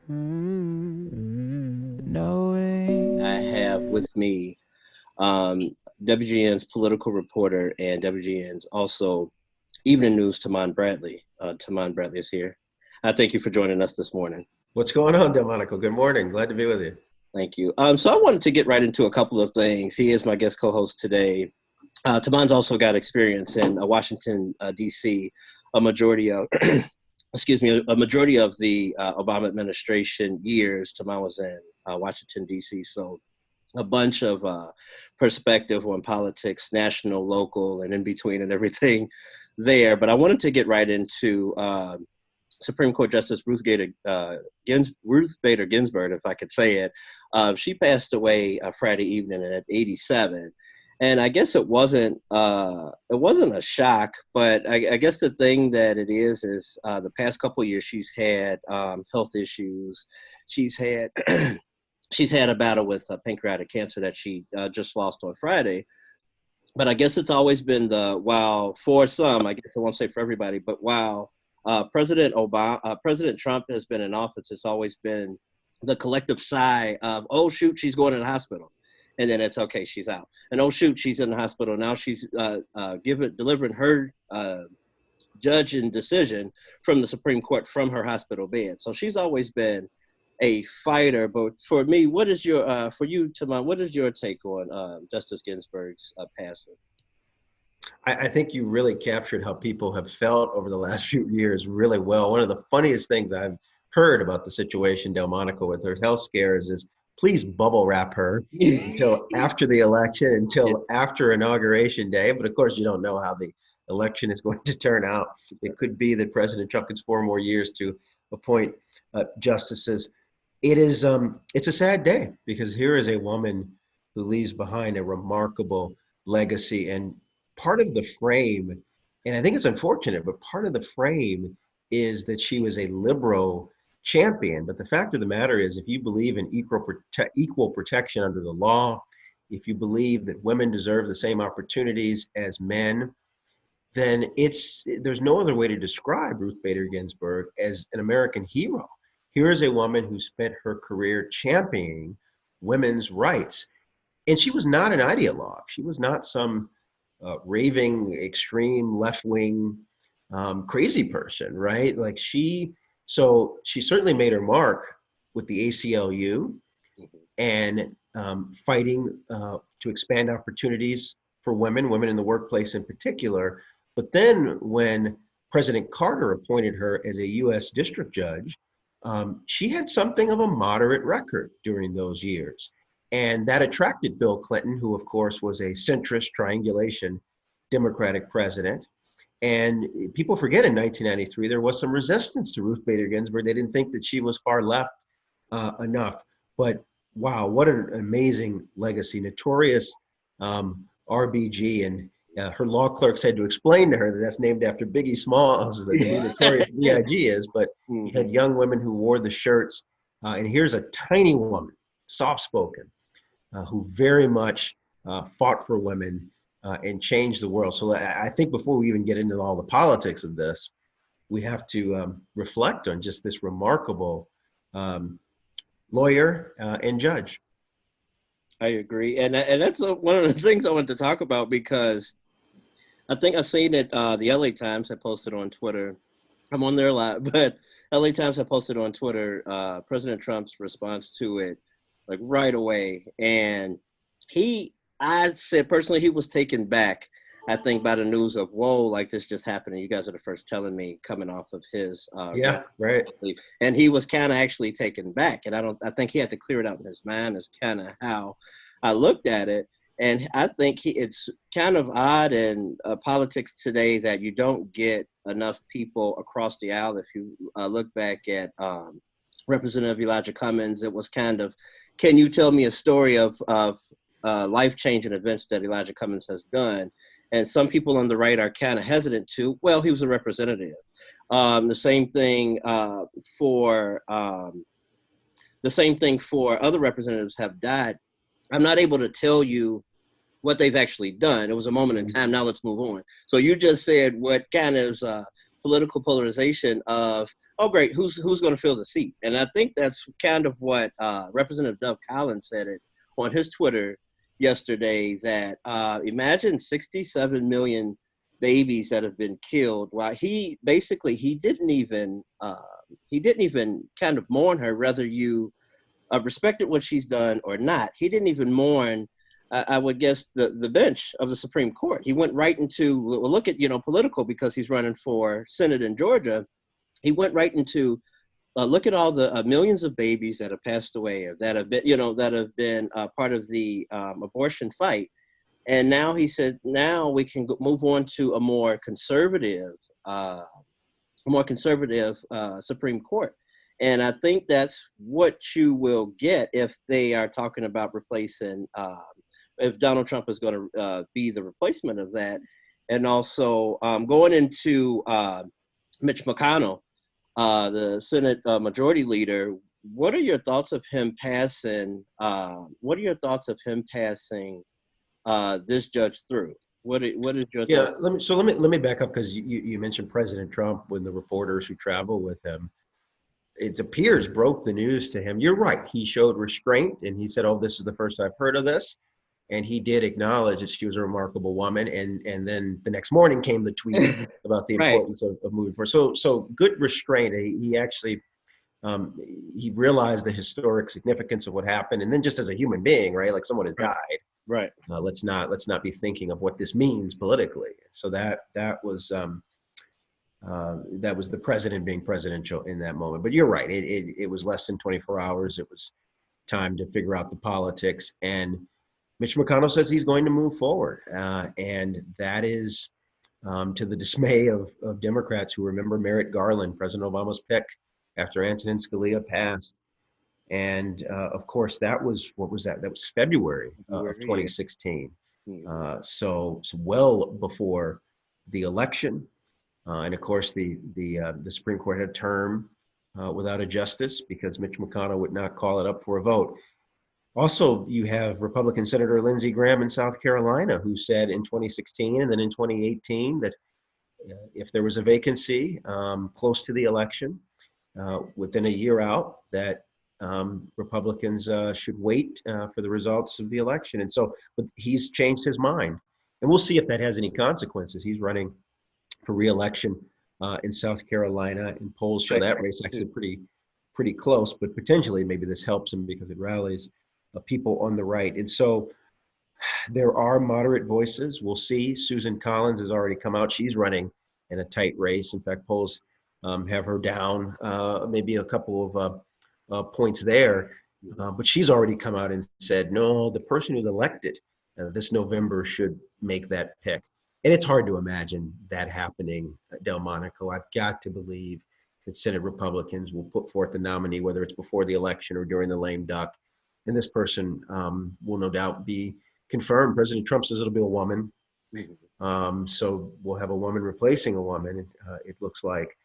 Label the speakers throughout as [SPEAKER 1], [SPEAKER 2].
[SPEAKER 1] I have with me um, WGN's political reporter and WGN's also evening news, Tahman Bradley. Tahman Bradley is here. Thank you for joining us this morning.
[SPEAKER 2] What's going on, Delmonico? Good morning. Glad to be with you.
[SPEAKER 1] Thank you. So I wanted to get right into a couple of things. He is my guest co-host today. Tahman's also got experience in Washington, D.C. A majority of, excuse me, a majority of the Obama administration years. Tahman was in Washington, D.C. So a bunch of perspective on politics, national, local, and in between and everything there. But I wanted to get right into Supreme Court Justice Ruth Bader Ginsburg, if I could say it. She passed away Friday evening at 87. And I guess it wasn't a shock, but I guess the thing that it is the past couple of years she's had health issues. She's had she's had a battle with pancreatic cancer that she just lost on Friday. But I guess it's always been while for some, I guess I won't say for everybody, but while President Trump has been in office, it's always been the collective sigh of, oh, shoot, she's going to the hospital. And then it's okay, she's out. And oh, shoot, she's in the hospital. Now she's delivering her judge and decision from the Supreme Court from her hospital bed. So she's always been a fighter. But for me, for you, Tamar, what is your take on Justice Ginsburg's passing?
[SPEAKER 2] I think you really captured how people have felt over the last few years really well. One of the funniest things I've heard about the situation, Delmonico, with her health scares is please bubble wrap her until after the election, until after Inauguration Day. But of course, you don't know how the election is going to turn out. It could be that President Trump gets 4 more years to appoint justices. It's a sad day because here is a woman who leaves behind a remarkable legacy, and part of the frame, and I think it's unfortunate, but part of the frame is that she was a liberal champion. But the fact of the matter is, if you believe in equal protection under the law, if you believe that women deserve the same opportunities as men, then there's no other way to describe Ruth Bader Ginsburg as an American hero. Here is a woman who spent her career championing women's rights. And she was not an ideologue. She was not some raving, extreme, left-wing, crazy person, right? So she certainly made her mark with the ACLU and fighting to expand opportunities for women in the workplace in particular. But then when President Carter appointed her as a U.S. district judge, she had something of a moderate record during those years. And that attracted Bill Clinton, who, of course, was a centrist triangulation Democratic president. And people forget in 1993, there was some resistance to Ruth Bader Ginsburg. They didn't think that she was far left enough. But wow, what an amazing legacy. Notorious RBG. And her law clerks had to explain to her that that's named after Biggie Smalls, like who Notorious B.I.G. is. But you had young women who wore the shirts. And here's a tiny woman, soft-spoken, who very much fought for women and changed the world. So I think before we even get into all the politics of this, we have to reflect on just this remarkable lawyer and judge.
[SPEAKER 1] I agree. And that's one of the things I wanted to talk about, because I think I've seen it, the LA Times had posted on Twitter. I'm on there a lot, but LA Times had posted on Twitter President Trump's response to it, like right away. And I said personally, he was taken back, I think, by the news of, whoa, like this just happened. And you guys are the first telling me coming off of his.
[SPEAKER 2] Yeah, right.
[SPEAKER 1] And he was kind of actually taken back. And I think he had to clear it out in his mind is kind of how I looked at it. And I think it's kind of odd in politics today that you don't get enough people across the aisle. If you look back at Representative Elijah Cummings, it was kind of, can you tell me a story of life-changing events that Elijah Cummings has done? And some people on the right are kind of hesitant to, well, he was a representative. The same thing for other representatives have died. I'm not able to tell you what they've actually done. It was a moment in time. Now let's move on. So you just said what kind of political polarization of, oh great, who's going to fill the seat? And I think that's kind of what Representative Dov Collins said it on his Twitter yesterday, that imagine 67 million babies that have been killed. While he didn't even kind of mourn her, whether you respected what she's done or not. He didn't even mourn, I would guess, the bench of the Supreme Court. He went right into, well, look at, political, because he's running for Senate in Georgia. He went right into, look at all the millions of babies that have passed away, or that have been, part of the abortion fight. And now he said, now we can move on to a more conservative Supreme Court. And I think that's what you will get if they are talking about replacing, if Donald Trump is going to be the replacement of that. And also going into Mitch McConnell, the Senate Majority Leader. What are your thoughts of him passing? This judge through? What is your
[SPEAKER 2] Yeah,
[SPEAKER 1] thought?
[SPEAKER 2] let me back up, because you mentioned President Trump when the reporters who travel with him, it appears, broke the news to him. You're right. He showed restraint and he said, "Oh, this is the first I've heard of this." And he did acknowledge that she was a remarkable woman. And then the next morning came the tweet about the
[SPEAKER 1] Right,
[SPEAKER 2] importance of moving forward. So good restraint. He actually he realized the historic significance of what happened, and then just as a human being, right? Like, someone has
[SPEAKER 1] right,
[SPEAKER 2] died.
[SPEAKER 1] right.
[SPEAKER 2] Let's not be thinking of what this means politically. So that was the president being presidential in that moment. But you're right. It was less than 24 hours. It was time to figure out the politics. And Mitch McConnell says he's going to move forward. And that is to the dismay of Democrats who remember Merrick Garland, President Obama's pick after Antonin Scalia passed. And of course, that was, what was that? That was February of
[SPEAKER 1] Yeah.
[SPEAKER 2] 2016.
[SPEAKER 1] Mhm.
[SPEAKER 2] So well before the election. And of course, the Supreme Court had a term without a justice because Mitch McConnell would not call it up for a vote. Also, you have Republican Senator Lindsey Graham in South Carolina, who said in 2016 and then in 2018 that if there was a vacancy close to the election, within a year out, that Republicans should wait for the results of the election. And so, but he's changed his mind. And we'll see if that has any consequences. He's running for re-election in South Carolina, and polls show
[SPEAKER 1] Right.
[SPEAKER 2] that race actually pretty close. But potentially, maybe this helps him because it rallies people on the right. And so, there are moderate voices. We'll see. Susan Collins has already come out. She's running in a tight race. In fact, polls have her down maybe a couple of points there. But she's already come out and said, no, the person who's elected this November should make that pick. And it's hard to imagine that happening, Delmonico. I've got to believe that Senate Republicans will put forth the nominee, whether it's before the election or during the lame duck. And this person will no doubt be confirmed. President Trump says it'll be a woman. So we'll have a woman replacing a woman, it looks like.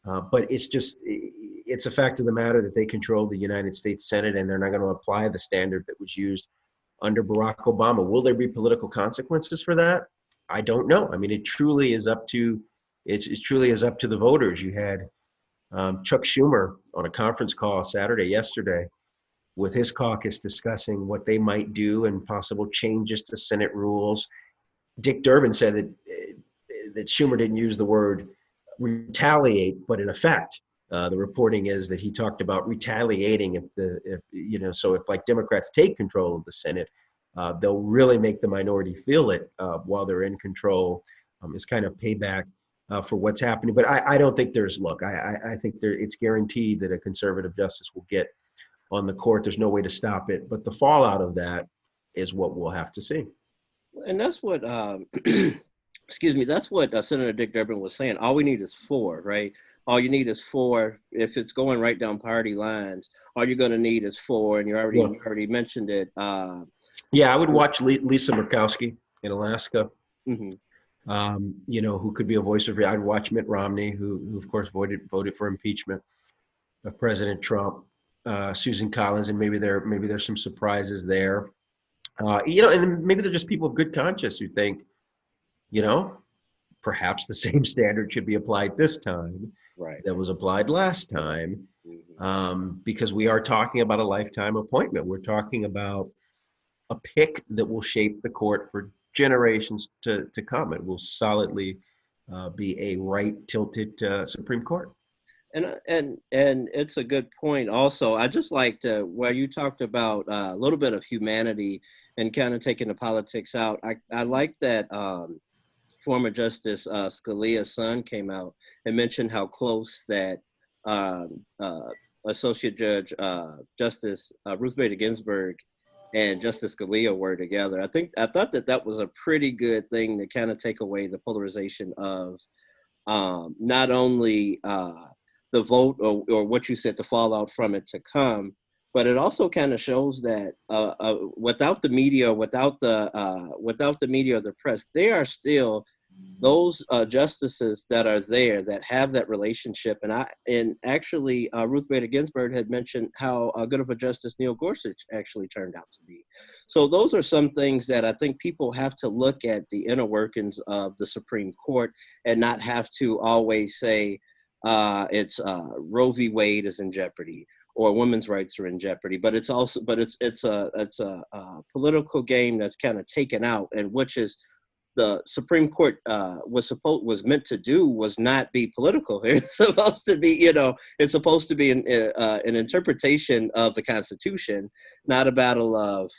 [SPEAKER 2] But it's a fact of the matter that they control the United States Senate, and they're not going to apply the standard that was used under Barack Obama. Will there be political consequences for that? I don't know. I mean, it truly is up to the voters. You had Chuck Schumer on a conference call yesterday, with his caucus discussing what they might do and possible changes to Senate rules. Dick Durbin said that Schumer didn't use the word retaliate, but in effect, the reporting is that he talked about retaliating if like Democrats take control of the Senate, they'll really make the minority feel it while they're in control. Is kind of payback for what's happening. But I don't think I think it's guaranteed that a conservative justice will get on the court. There's no way to stop it. But the fallout of that is what we'll have to see.
[SPEAKER 1] And that's what, excuse me, that's what Senator Dick Durbin was saying. All we need is four, right? All you need is four. If it's going right down party lines, all you're going to need is four. And you already mentioned it.
[SPEAKER 2] Yeah, I would watch Lisa Murkowski in Alaska.
[SPEAKER 1] Mm-hmm.
[SPEAKER 2] Who could be a voice of. I'd watch Mitt Romney, who of course voted for impeachment of President Trump. Susan Collins, and maybe there's some surprises there. And then maybe they're just people of good conscience who think, perhaps the same standard should be applied this time
[SPEAKER 1] Right.
[SPEAKER 2] that was applied last time,
[SPEAKER 1] Mm-hmm.
[SPEAKER 2] because we are talking about a lifetime appointment. We're talking about a pick that will shape the court for generations to come. It will solidly be a right tilted Supreme Court.
[SPEAKER 1] And it's a good point. Also, I just liked where you talked about a little bit of humanity and kind of taking the politics out. I like that former Justice Scalia's son came out and mentioned how close that um, uh, Associate Judge Justice Ruth Bader Ginsburg and Justice Scalia were together. I thought that that was a pretty good thing to kind of take away the polarization of not only the vote or what you said, the fallout from it to come, but it also kind of shows that without the media, without the media or the press, they are still those justices that are there that have that relationship. And actually Ruth Bader Ginsburg had mentioned how good of a justice Neil Gorsuch actually turned out to be. So those are some things that I think people have to look at the inner workings of the Supreme Court and not have to always say it's Roe v. Wade is in jeopardy or women's rights are in jeopardy, but it's a political game that's kind of taken out, and which is the Supreme Court was meant to do was not be political. It's supposed to be, it's supposed to be an interpretation of the Constitution, not a battle of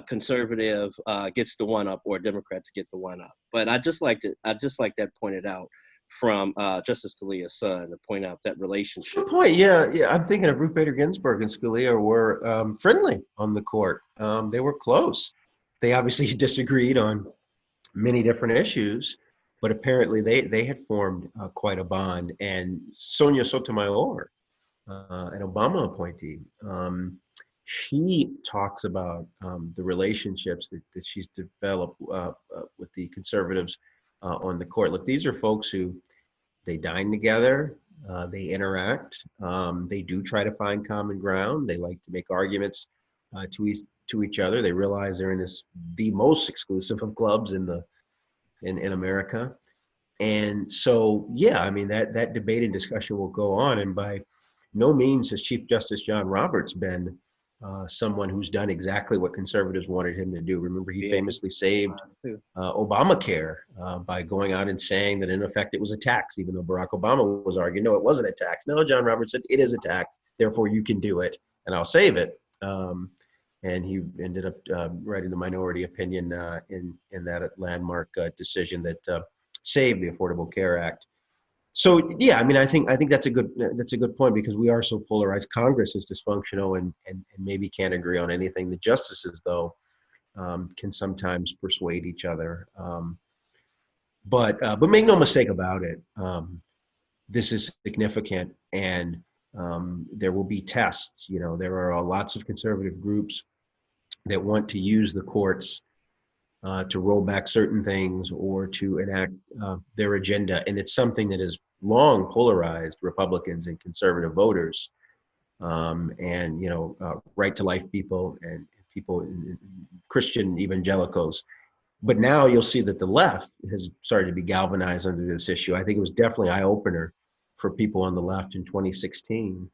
[SPEAKER 1] conservative gets the one up or Democrats get the one up. But I just like that pointed out from Justice Scalia's son to point out that relationship.
[SPEAKER 2] Good point. Yeah, yeah. I'm thinking of Ruth Bader Ginsburg and Scalia were friendly on the court. They were close. They obviously disagreed on many different issues, but apparently they had formed quite a bond. And Sonia Sotomayor, an Obama appointee, she talks about the relationships that she's developed with the conservatives on the court. Look, these are folks who they dine together, they interact, they do try to find common ground. They like to make arguments to each other. They realize they're in the most exclusive of clubs in America. And so, yeah, I mean, that debate and discussion will go on. And by no means has Chief Justice John Roberts been someone who's done exactly what conservatives wanted him to do. Remember, he
[SPEAKER 1] Yeah.
[SPEAKER 2] famously saved Obamacare by going out and saying that, in effect, it was a tax, even though Barack Obama was arguing, no, it wasn't a tax. No, John Roberts said, it is a tax, therefore you can do it, and I'll save it. And he ended up writing the minority opinion in that landmark decision that saved the Affordable Care Act. So yeah, I mean, I think that's a good point, because we are so polarized. Congress is dysfunctional and maybe can't agree on anything. The justices, though, can sometimes persuade each other. But make no mistake about it, this is significant, and there will be tests. There are lots of conservative groups that want to use the courts to roll back certain things or to enact their agenda. And it's something that has long polarized Republicans and conservative voters, and right to life people and people, Christian evangelicals. But now you'll see that the left has started to be galvanized under this issue. I think it was definitely an eye opener for people on the left in 2016.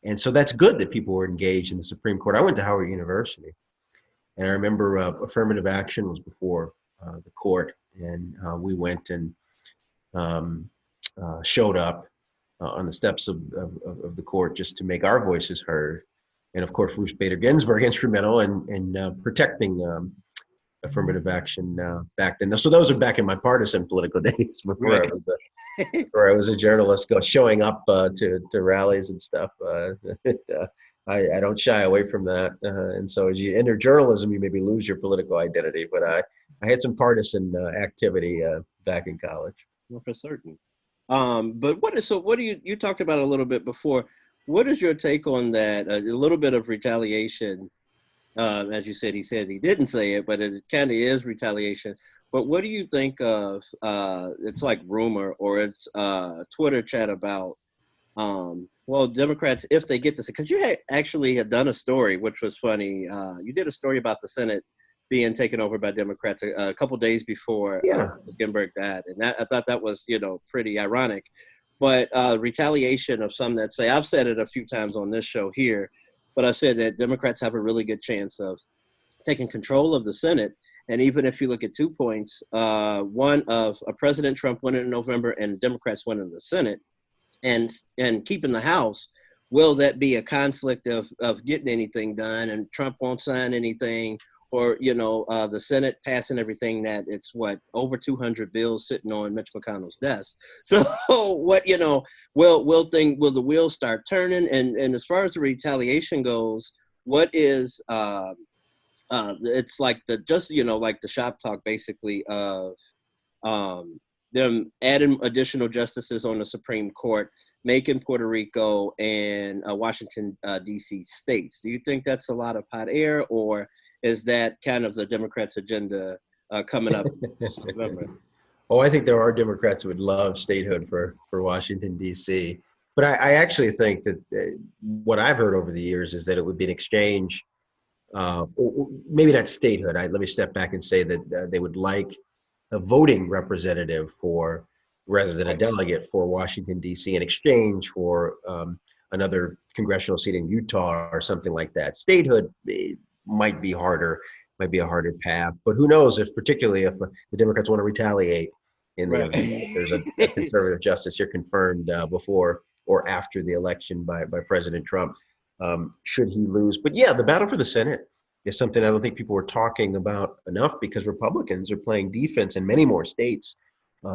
[SPEAKER 2] And so that's good that people were engaged in the Supreme Court. I went to Howard University, and I remember affirmative action was before the court, and we went and showed up on the steps of the court just to make our voices heard. And of course, Ruth Bader Ginsburg instrumental in protecting affirmative action back then. So those are back in my partisan political days before
[SPEAKER 1] Right.
[SPEAKER 2] I was a journalist, showing up to rallies and stuff. I don't shy away from that. And so as you enter journalism, you maybe lose your political identity. But I had some partisan activity back in college.
[SPEAKER 1] Well, for certain. But what do you talked about a little bit before? What is your take on that? A little bit of retaliation, as you said, he said he didn't say it, but it kind of is retaliation. But what do you think of? It's like rumor or it's Twitter chat about. Well, Democrats, if they get this, because you actually had done a story which was funny. You did a story about the Senate being taken over by Democrats a couple days before
[SPEAKER 2] Yeah.
[SPEAKER 1] Ginsburg died, and I thought that was pretty ironic. But retaliation of some that say, I've said it a few times on this show here, but I said that Democrats have a really good chance of taking control of the Senate. And even if you look at 2 points, one of President Trump winning in November and Democrats winning the Senate and keeping the House, will that be a conflict of getting anything done? And Trump won't sign anything, or the Senate passing everything that it's over 200 bills sitting on Mitch McConnell's desk. So what will the wheels start turning? And as far as the retaliation goes, what is it's like like the shop talk basically of them adding additional justices on the Supreme Court, making Puerto Rico and Washington, D.C. states. Do you think that's a lot of hot air, or is that kind of the Democrats' agenda coming up this November?
[SPEAKER 2] Oh, I think there are Democrats who would love statehood for Washington, D.C. But I actually think that what I've heard over the years is that it would be an exchange, or maybe not statehood. Let me step back and say that they would like a voting representative for, rather than a delegate for Washington, D.C., in exchange for another congressional seat in Utah or something like that. Statehood might be harder, might be a harder path, but who knows if, particularly if the Democrats want to retaliate in the event that there's a conservative justice here confirmed before or after the election by President Trump, should he lose. But yeah, the battle for the Senate is something I don't think people were talking about enough, because Republicans are playing defense in many more states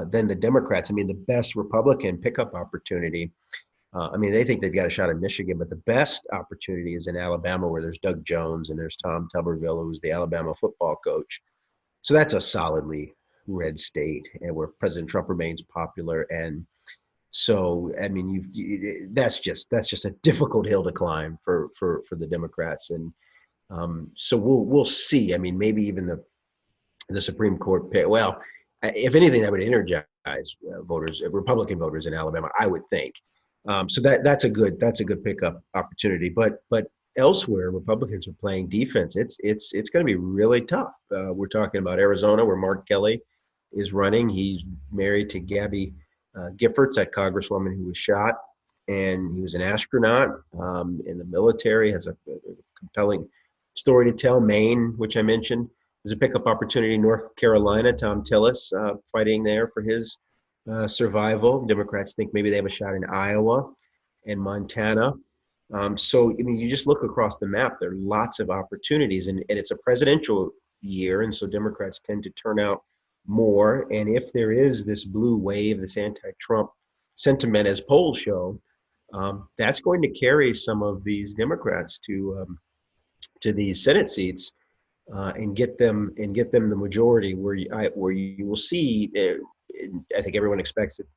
[SPEAKER 2] than the Democrats. I mean, the best Republican pickup opportunity, they think they've got a shot in Michigan, but the best opportunity is in Alabama, where there's Doug Jones and there's Tom Tuberville, who's the Alabama football coach. So that's a solidly red state, and where President Trump remains popular. And so, that's just a difficult hill to climb for the Democrats. And so we'll see. I mean, maybe even the Supreme Court pick. Well, if anything, that would energize Republican voters in Alabama, I would think. So that's a good pickup opportunity. But elsewhere, Republicans are playing defense. It's going to be really tough. We're talking about Arizona, where Mark Kelly is running. He's married to Gabby Giffords, that congresswoman who was shot, and he was an astronaut in the military. Has a compelling story to tell. Maine, which I mentioned, is a pickup opportunity. North Carolina, Tom Tillis fighting there for his survival. Democrats think maybe they have a shot in Iowa and Montana. So, you just look across the map, there are lots of opportunities, and it's a presidential year, and so Democrats tend to turn out more. And if there is this blue wave, this anti-Trump sentiment, as polls show, that's going to carry some of these Democrats to these Senate seats and get them the majority, where you will see. I think everyone expects that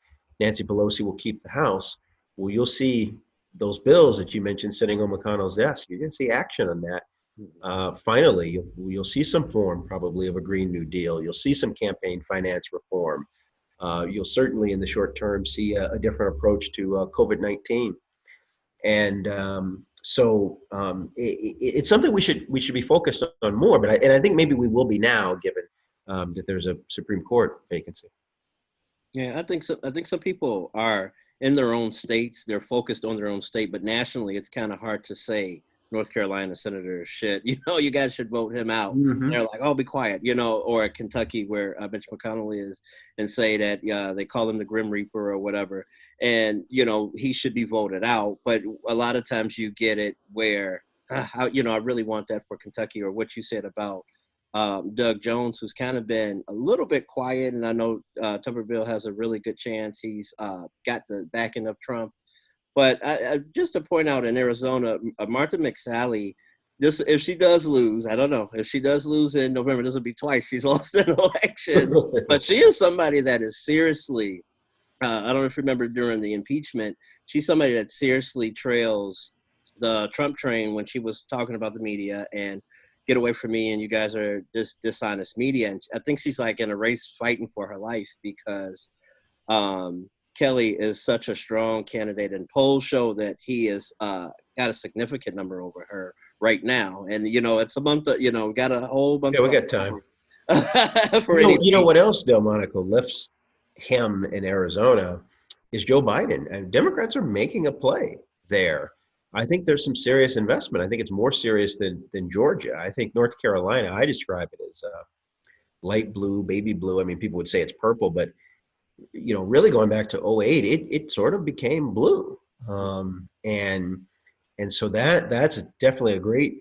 [SPEAKER 2] Nancy Pelosi will keep the House. Well, you'll see those bills that you mentioned sitting on McConnell's desk. You're going to see action on that. Finally, you'll see some form probably of a Green New Deal. You'll see some campaign finance reform. You'll certainly, in the short term, see a different approach to COVID-19. And it's something we should be focused on more. But I think maybe we will be now, given that there's a Supreme Court vacancy.
[SPEAKER 1] Yeah, I think so. I think some people are in their own states. They're focused on their own state, but nationally, it's kind of hard to say North Carolina senator shit. You guys should vote him out.
[SPEAKER 2] Mm-hmm.
[SPEAKER 1] They're like, oh, be quiet. Or Kentucky, where Mitch McConnell is, and say that they call him the Grim Reaper or whatever, and he should be voted out. But a lot of times you get it where I really want that for Kentucky, or what you said about Doug Jones, who's kind of been a little bit quiet. And I know Tuberville has a really good chance. He's got the backing of Trump. But just to point out, in Arizona, Martha McSally, if she does lose, I don't know. If she does lose in November, this will be twice she's lost an election. But she is somebody that is seriously, I don't know if you remember during the impeachment, she's somebody that seriously trails the Trump train when she was talking about the media and get away from me, and you guys are dishonest media. And I think she's like in a race fighting for her life, because Kelly is such a strong candidate, and polls show that he is got a significant number over her right now. And it's a month. Got a whole month
[SPEAKER 2] Yeah, we got time.
[SPEAKER 1] for any.
[SPEAKER 2] You know what else, Delmonico, lifts him in Arizona is Joe Biden. And Democrats are making a play there. I think there's some serious investment. I think it's more serious than Georgia. I think North Carolina, I describe it as light blue, baby blue. I mean, people would say it's purple, but really going back to '08, it sort of became blue. And so that's definitely a great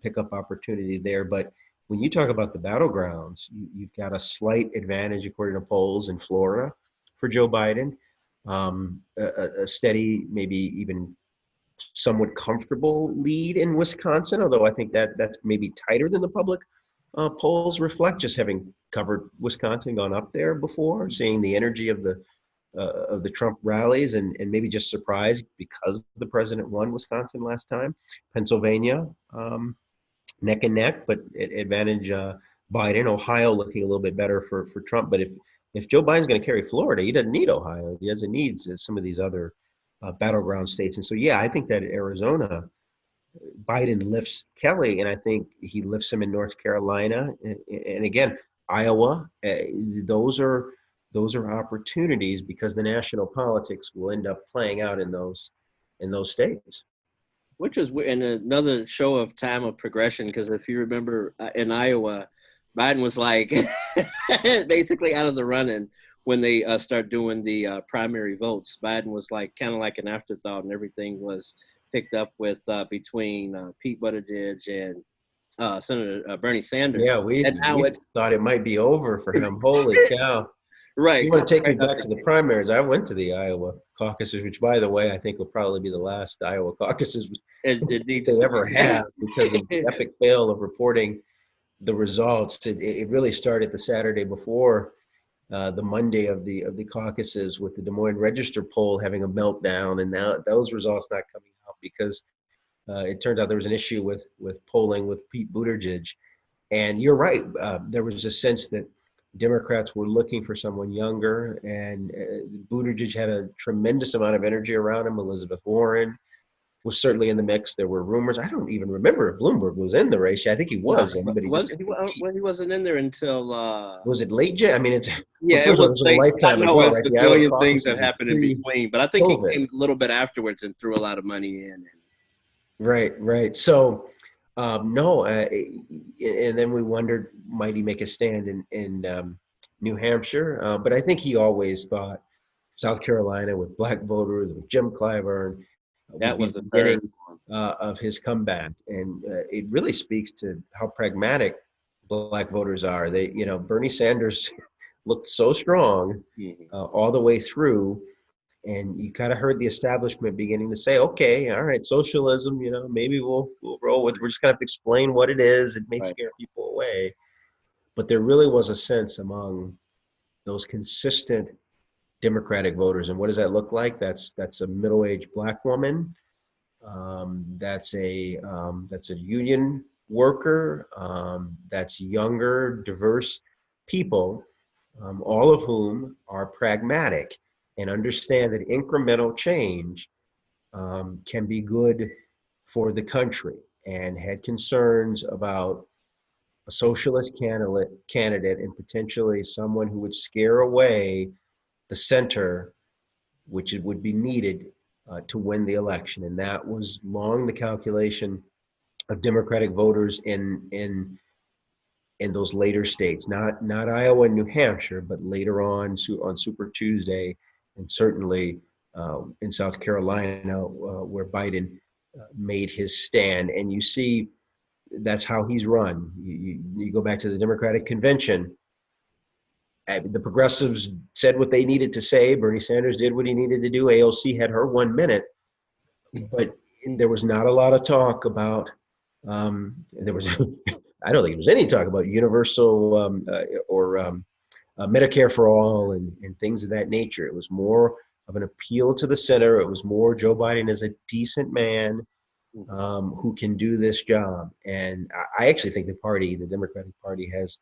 [SPEAKER 2] pickup opportunity there. But when you talk about the battlegrounds, you've got a slight advantage according to polls in Florida for Joe Biden, a steady, maybe even somewhat comfortable lead in Wisconsin, although I think that's maybe tighter than the public polls reflect, just having covered Wisconsin, gone up there before, seeing the energy of the Trump rallies, and maybe just surprised because the president won Wisconsin last time. Pennsylvania, neck and neck, but advantage Biden. Ohio looking a little bit better for Trump. But if Joe Biden's going to carry Florida, he doesn't need Ohio. He doesn't need some of these other battleground states. And so, yeah, I think that Arizona, Biden lifts Kelly, and I think he lifts him in North Carolina, and again, Iowa. Those are opportunities because the national politics will end up playing out in those states.
[SPEAKER 1] Which is in another show of time of progression, because if you remember in Iowa, Biden was like basically out of the running when they start doing the primary votes. Biden was like kind of like an afterthought, and everything was picked up with between Pete Buttigieg and Senator Bernie Sanders.
[SPEAKER 2] Yeah,
[SPEAKER 1] And now
[SPEAKER 2] we thought it might be over for him. Holy cow.
[SPEAKER 1] Right.
[SPEAKER 2] You want to take me back to the primaries? I went to the Iowa caucuses, which, by the way, I think will probably be the last Iowa caucuses they ever have because of the epic fail of reporting the results. It really started the Saturday before the Monday of the caucuses, with the Des Moines Register poll having a meltdown, and now those results not coming out because it turns out there was an issue with polling with Pete Buttigieg. And you're right. There was a sense that Democrats were looking for someone younger, and Buttigieg had a tremendous amount of energy around him. Elizabeth Warren was certainly in the mix. There were rumors. I don't even remember if Bloomberg was in the race. I think he was.
[SPEAKER 1] No, but he wasn't in there until.
[SPEAKER 2] Was it late? I mean, it's
[SPEAKER 1] yeah,
[SPEAKER 2] it was a lifetime
[SPEAKER 1] I know
[SPEAKER 2] ago,
[SPEAKER 1] it's
[SPEAKER 2] right?
[SPEAKER 1] a
[SPEAKER 2] The Iowa
[SPEAKER 1] billion things
[SPEAKER 2] caucuses
[SPEAKER 1] that happened in between, but I think he came a little bit afterwards and threw a lot of money in.
[SPEAKER 2] Right. So, no, and then we wondered, might he make a stand in New Hampshire? But I think he always thought South Carolina with black voters, with Jim Clyburn,
[SPEAKER 1] That
[SPEAKER 2] would
[SPEAKER 1] was
[SPEAKER 2] be
[SPEAKER 1] the
[SPEAKER 2] the beginning of his comeback. And it really speaks to how pragmatic black voters are. Bernie Sanders looked so strong all the way through. And you kind of heard the establishment beginning to say, okay, all right, socialism, maybe we'll roll with it. We're just going to have to explain what it is. It may scare people away. But there really was a sense among those consistent Democratic voters. And what does that look like? That's a middle-aged black woman. That's a union worker. That's younger, diverse people, all of whom are pragmatic and understand that incremental change can be good for the country, and had concerns about a socialist candidate and potentially someone who would scare away the center, which it would be needed to win the election. And that was long the calculation of Democratic voters in those later states, not Iowa and New Hampshire, but later on Super Tuesday, and certainly in South Carolina, where Biden made his stand. And you see that's how he's run. You go back to the Democratic convention. The progressives said what they needed to say. Bernie Sanders did what he needed to do. AOC had her 1 minute, but there was not a lot of talk about. There was, I don't think there was any talk about universal or Medicare for all and things of that nature. It was more of an appeal to the center. It was more Joe Biden is a decent man who can do this job. And I actually think the Democratic Party, has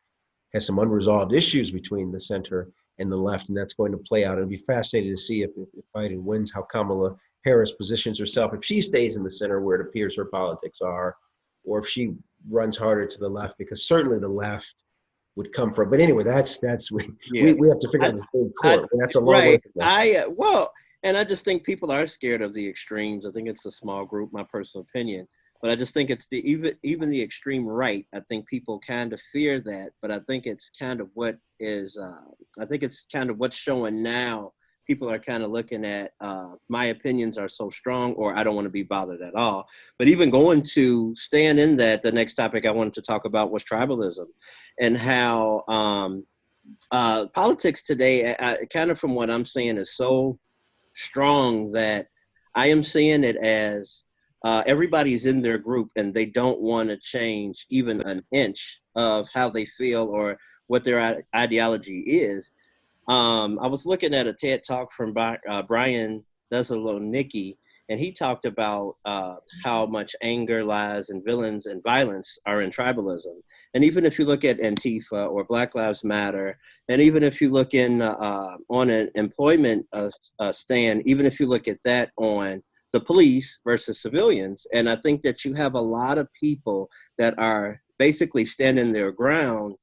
[SPEAKER 2] some unresolved issues between the center and the left, and that's going to play out. It'll be fascinating to see if Biden wins, how Kamala Harris positions herself, if she stays in the center where it appears her politics are, or if she runs harder to the left, because certainly the left would come from. But anyway, that's
[SPEAKER 1] Yeah.
[SPEAKER 2] we have to figure
[SPEAKER 1] I,
[SPEAKER 2] out the Supreme
[SPEAKER 1] I,
[SPEAKER 2] Court. And that's a long way
[SPEAKER 1] right.
[SPEAKER 2] from that.
[SPEAKER 1] Well, and I just think people are scared of the extremes. I think it's a small group, my personal opinion. But I just think it's the even the extreme right. I think people kind of fear that, but I think it's kind of what is. I think it's kind of what's showing now. People are kind of looking at my opinions are so strong, or I don't want to be bothered at all. But even going to stand in that, the next topic I wanted to talk about was tribalism, and how politics today, kind of from what I'm seeing, is so strong that I am seeing it as everybody's in their group and they don't want to change even an inch of how they feel or what their ideology is. I was looking at a TED talk from Brian Thessaloniki, and he talked about how much anger, lies, and villains and violence are in tribalism. And even if you look at Antifa or Black Lives Matter, and even if you look in on an employment stand, even if you look at that on the police versus civilians, and I think that you have a lot of people that are basically standing their ground,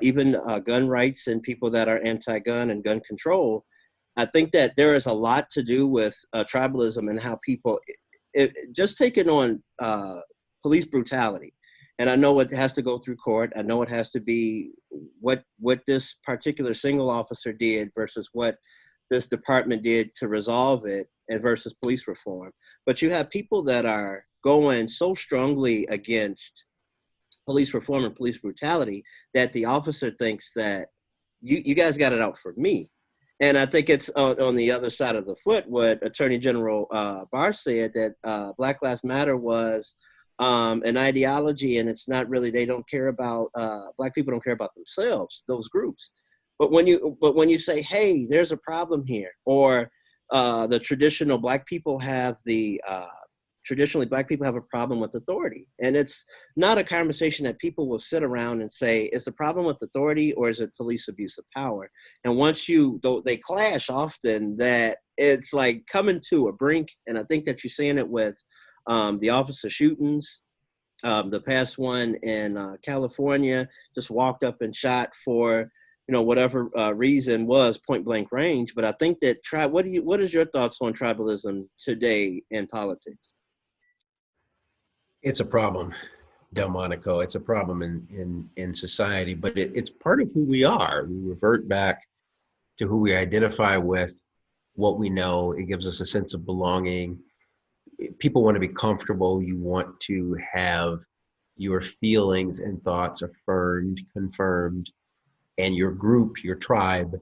[SPEAKER 1] even gun rights and people that are anti-gun and gun control. I think that there is a lot to do with tribalism and how people just taking on police brutality. And I know it has to go through court. I know it has to be what this particular single officer did versus what this department did to resolve it, and versus police reform. But you have people that are going so strongly against police reform and police brutality that the officer thinks that you guys got it out for me. And I think it's on the other side of the foot what Attorney General Barr said, that Black Lives Matter was an ideology, and it's not really, they don't care about, Black people don't care about themselves, those groups. But when you say, hey, there's a problem here, or the traditional Black people have the traditionally Black people have a problem with authority, and it's not a conversation that people will sit around and say, is the problem with authority or is it police abuse of power? And once though they clash often, that it's like coming to a brink. And I think that you're seeing it with the officer shootings. The past one in California, just walked up and shot for whatever reason, was point blank range. But I think that what is your thoughts on tribalism today in politics?
[SPEAKER 2] It's a problem, Delmonico. It's a problem in society, but it's part of who we are. We revert back to who we identify with, what we know. It gives us a sense of belonging. People want to be comfortable. You want to have your feelings and thoughts affirmed, confirmed, and your group, your tribe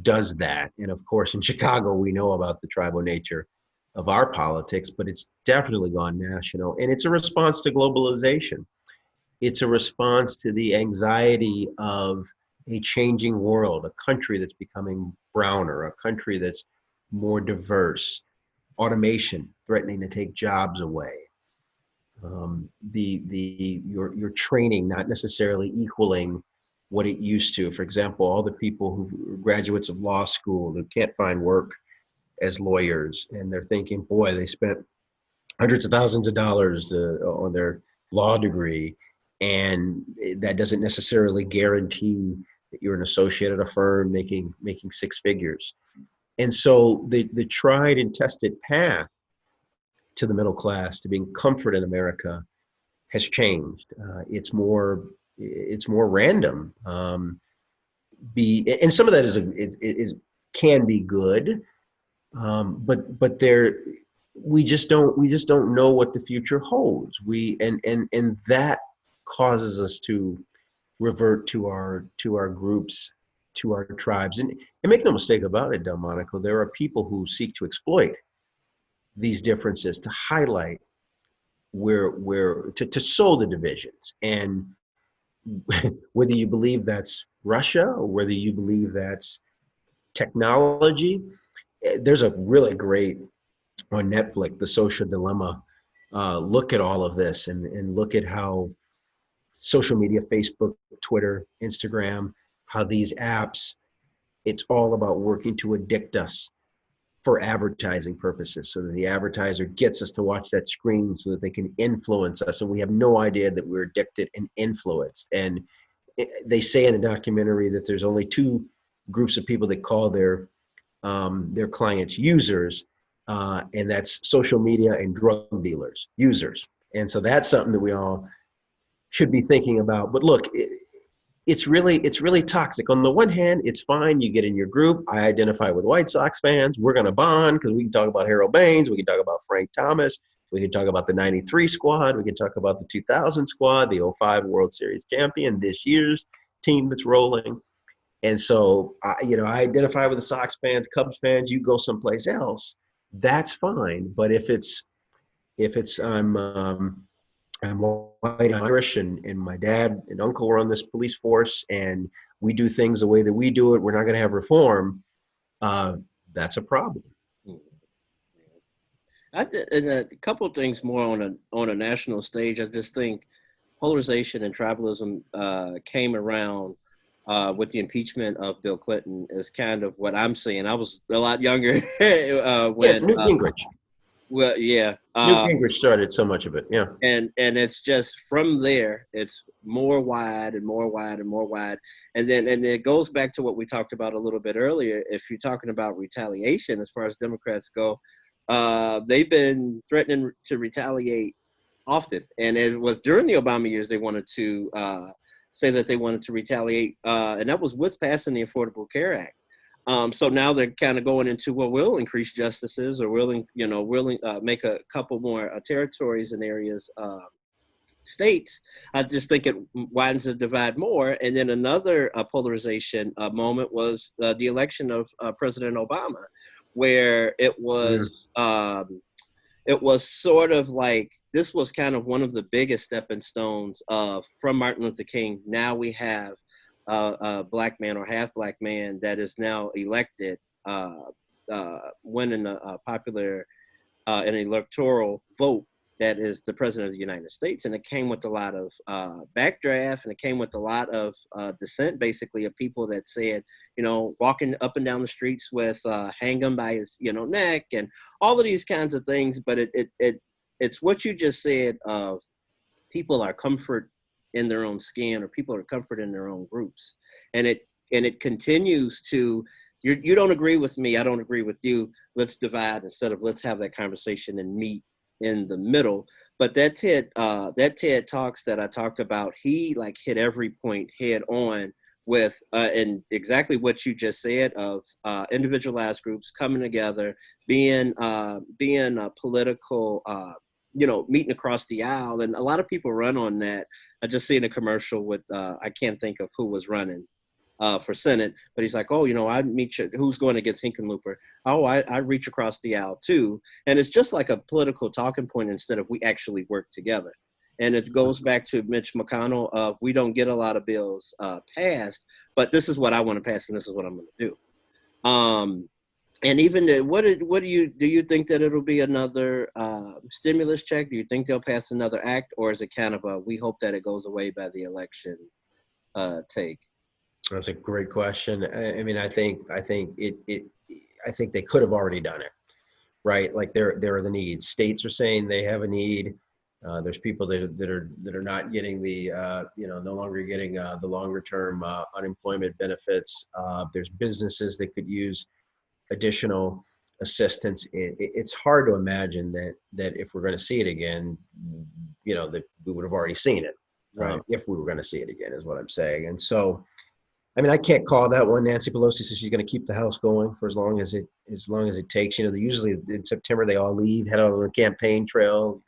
[SPEAKER 2] does that. And of course, in Chicago, we know about the tribal nature of our politics, but it's definitely gone national. And it's a response to globalization. It's a response to the anxiety of a changing world, a country that's becoming browner, a country that's more diverse, automation threatening to take jobs away, your training not necessarily equaling what it used to. For example, all the people who are graduates of law school who can't find work as lawyers, and they're thinking, boy, they spent hundreds of thousands of dollars on their law degree, and that doesn't necessarily guarantee that you're an associate at a firm making six figures. And so the tried and tested path to the middle class, to being comfort in America, has changed. It's more random. And some of that is can be good, but we just don't know what the future holds. And that causes us to revert to our groups, to our tribes. And make no mistake about it, Delmonico, there are people who seek to exploit these differences, to highlight to sow the divisions. And whether you believe that's Russia or whether you believe that's technology, there's a really great on Netflix, The Social Dilemma. Look at all of this and look at how social media, Facebook, Twitter, Instagram, how these apps it's all about working to addict us for advertising purposes, so that the advertiser gets us to watch that screen so that they can influence us. And we have no idea that we're addicted and influenced. And they say in the documentary that there's only two groups of people that call their clients users, and that's social media and drug dealers, users. And so that's something that we all should be thinking about. But look, it's really toxic. On the one hand, it's fine. You get in your group. I identify with White Sox fans. We're going to bond because we can talk about Harold Baines. We can talk about Frank Thomas. We can talk about the 93 squad. We can talk about the 2000 squad, the '05 World Series champion, this year's team that's rolling. And so, I identify with the Sox fans, Cubs fans. You go someplace else, that's fine. But if it's I'm white, I'm Irish, and my dad and uncle were on this police force, and we do things the way that we do it, we're not going to have reform. Uh, that's a problem.
[SPEAKER 1] And a couple of things more on a national stage. I just think polarization and tribalism came around with the impeachment of Bill Clinton is kind of what I'm seeing. I was a lot younger
[SPEAKER 2] Yeah,
[SPEAKER 1] when
[SPEAKER 2] Newt Gingrich.
[SPEAKER 1] well, yeah,
[SPEAKER 2] Newt Gingrich started so much of it. Yeah.
[SPEAKER 1] and it's just from there, it's more wide and more wide and more wide, and then it goes back to what we talked about a little bit earlier. If you're talking about retaliation, as far as Democrats go, they've been threatening to retaliate often, and it was during the Obama years they wanted to say that they wanted to retaliate, and that was with passing the Affordable Care Act. So now they're kind of going into, well, we'll increase justices, or we'll make a couple more territories in areas, states. I just think it widens the divide more. And then another polarization moment was the election of President Obama, where
[SPEAKER 2] Mm.
[SPEAKER 1] it was sort of like this was kind of one of the biggest stepping stones from Martin Luther King. Now we have a black man or half black man that is now elected, winning a popular an electoral vote that is the president of the United States. And it came with a lot of backdraft, and it came with a lot of dissent, basically, of people that said, walking up and down the streets with hang him by his, neck, and all of these kinds of things. But it's what you just said of people are comfort in their own skin, or people are comfort in their own groups. And it continues to, you don't agree with me, I don't agree with you, let's divide instead of let's have that conversation and meet in the middle. But that TED Talks that I talked about, he like hit every point head on with and exactly what you just said of individualized groups coming together, being political, meeting across the aisle. And a lot of people run on that. I just seen a commercial with I can't think of who was running for Senate, but he's like, oh, I meet you. Who's going against Hickenlooper? Oh, I reach across the aisle too. And it's just like a political talking point instead of we actually work together. And it goes back to Mitch McConnell of we don't get a lot of bills passed, but this is what I want to pass, and this is what I'm going to do. And even what do you think that it'll be another stimulus check? Do you think they'll pass another act, or is it kind of a we hope that it goes away by the election take?
[SPEAKER 2] That's a great question. I mean, I think they could have already done it, right? Like there are the needs. States are saying they have a need. There's people that are not getting the no longer getting the longer term unemployment benefits. There's businesses that could use additional assistance. It's hard to imagine that if we're going to see it again, that we would have already seen it.
[SPEAKER 1] Right.
[SPEAKER 2] If we were going to see it again, is what I'm saying. And so, I mean, I can't call that one. Nancy Pelosi says she's going to keep the House going for as long as it takes. Usually in September they all leave, head out on a campaign trail.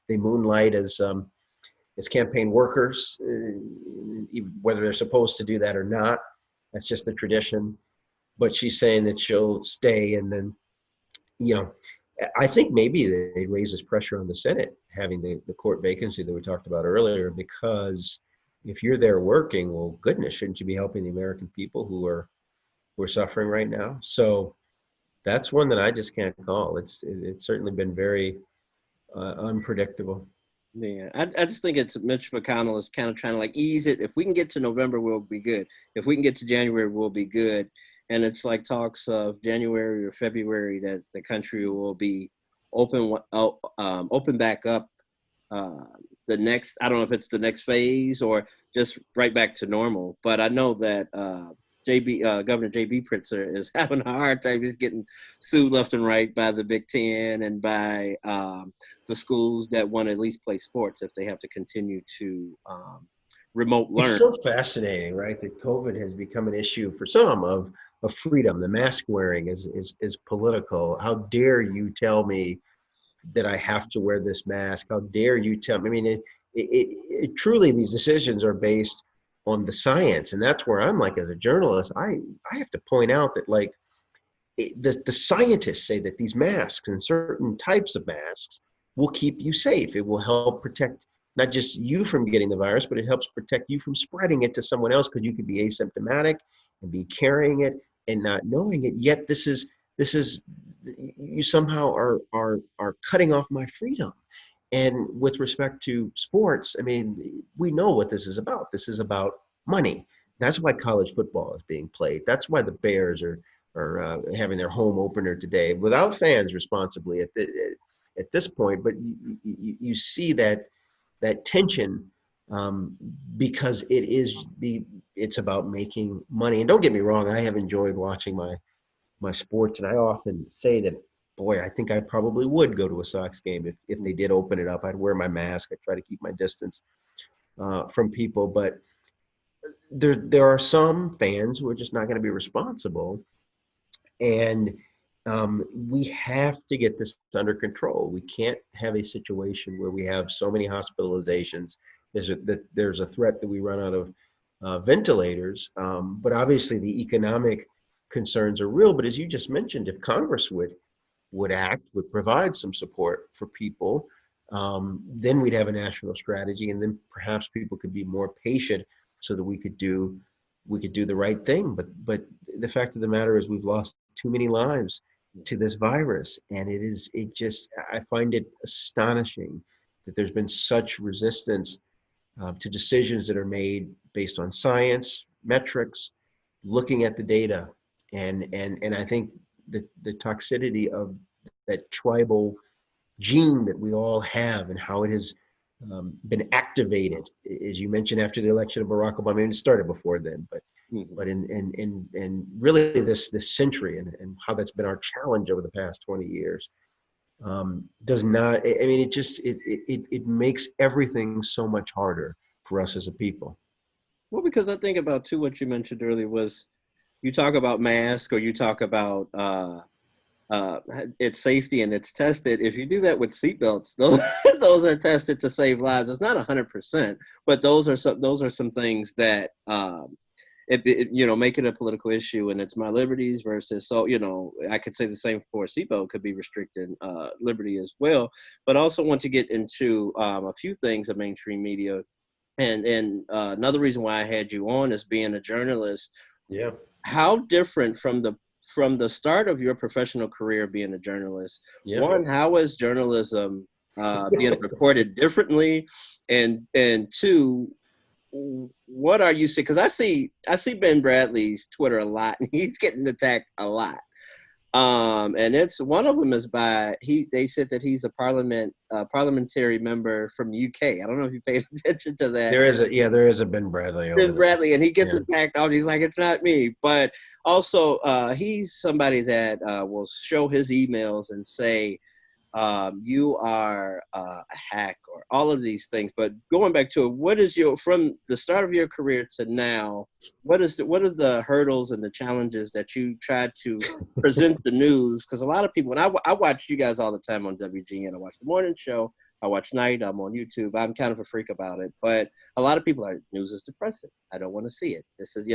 [SPEAKER 2] They moonlight as campaign workers, whether they're supposed to do that or not. That's just the tradition. But she's saying that she'll stay, and then, I think maybe they raise this pressure on the Senate, having the court vacancy that we talked about earlier, because if you're there working, well, goodness, shouldn't you be helping the American people who are suffering right now? So that's one that I just can't call. It's certainly been very unpredictable.
[SPEAKER 1] Yeah, I just think it's Mitch McConnell is kind of trying to like ease it. If we can get to November, we'll be good. If we can get to January, we'll be good. and it's like talks of January or February that the country will be open back up. Uh, the next, I don't know if it's the next phase or just right back to normal, but I know that Governor JB Pritzker is having a hard time. He's getting sued left and right by the Big Ten and by the schools that want to at least play sports if they have to continue to remote
[SPEAKER 2] It's
[SPEAKER 1] learn.
[SPEAKER 2] so fascinating, right? That COVID has become an issue for some of freedom. The mask wearing is political. How dare you tell me that I have to wear this mask? How dare you tell me? I mean, it truly, these decisions are based on the science. And that's where I'm like, as a journalist, I have to point out that like the scientists say that these masks and certain types of masks will keep you safe. It will help protect not just you from getting the virus, but it helps protect you from spreading it to someone else because you could be asymptomatic and be carrying it and not knowing it. Yet this is you somehow are cutting off my freedom. And with respect to sports, I mean, we know what this is about. This is about money. That's why college football is being played. That's why the Bears are having their home opener today without fans responsibly at this point. But you see that tension um, because it's about making money. And don't get me wrong, I have enjoyed watching my sports, and I often say that, boy, I think I probably would go to a Sox game if they did open it up. I'd wear my mask. I'd try to keep my distance from people, but there are some fans who are just not going to be responsible, and we have to get this under control. We can't have a situation where we have so many hospitalizations. There's a threat that we run out of ventilators, but obviously the economic concerns are real. But as you just mentioned, if Congress would act, would provide some support for people, then we'd have a national strategy, and then perhaps people could be more patient so that we could do the right thing. But the fact of the matter is we've lost too many lives to this virus, and it just I find it astonishing that there's been such resistance to decisions that are made based on science, metrics, looking at the data, and I think the toxicity of that tribal gene that we all have and how it has been activated, as you mentioned, after the election of Barack Obama. I mean, it started before then, but in really this century and how that's been our challenge over the past 20 years does not. I mean, it makes everything so much harder for us as a people.
[SPEAKER 1] Well, because I think about too what you mentioned earlier was you talk about mask or you talk about uh, its safety and it's tested. If you do that with seatbelts, those those are tested to save lives. It's not 100%, but those are some things that make it a political issue, and it's my liberties versus. So I could say the same for a seatbelt could be restricting liberty as well. But also want to get into a few things of mainstream media, and another reason why I had you on is being a journalist.
[SPEAKER 2] Yeah.
[SPEAKER 1] How different from the start of your professional career being a journalist,
[SPEAKER 2] Yeah.
[SPEAKER 1] one, how is journalism being reported differently, and two, what are you seeing? Because I see Ben Bradley's Twitter a lot, and he's getting attacked a lot. And it's one of them is by they said that he's a parliamentary member from the UK. I don't know if you paid attention to that.
[SPEAKER 2] There is a Ben Bradley over
[SPEAKER 1] Ben
[SPEAKER 2] there.
[SPEAKER 1] Bradley, and he gets
[SPEAKER 2] Yeah.
[SPEAKER 1] attacked off. He's like, it's not me. But also, he's somebody that will show his emails and say, you are a hack or all of these things. But going back to it, what is from the start of your career to now? What is the hurdles and the challenges that you try to present the news? Because a lot of people, and I watch you guys all the time on WGN. I watch the morning show. I watch night. I'm on YouTube. I'm kind of a freak about it, but a lot of people are news is depressing. I don't want to see it. This is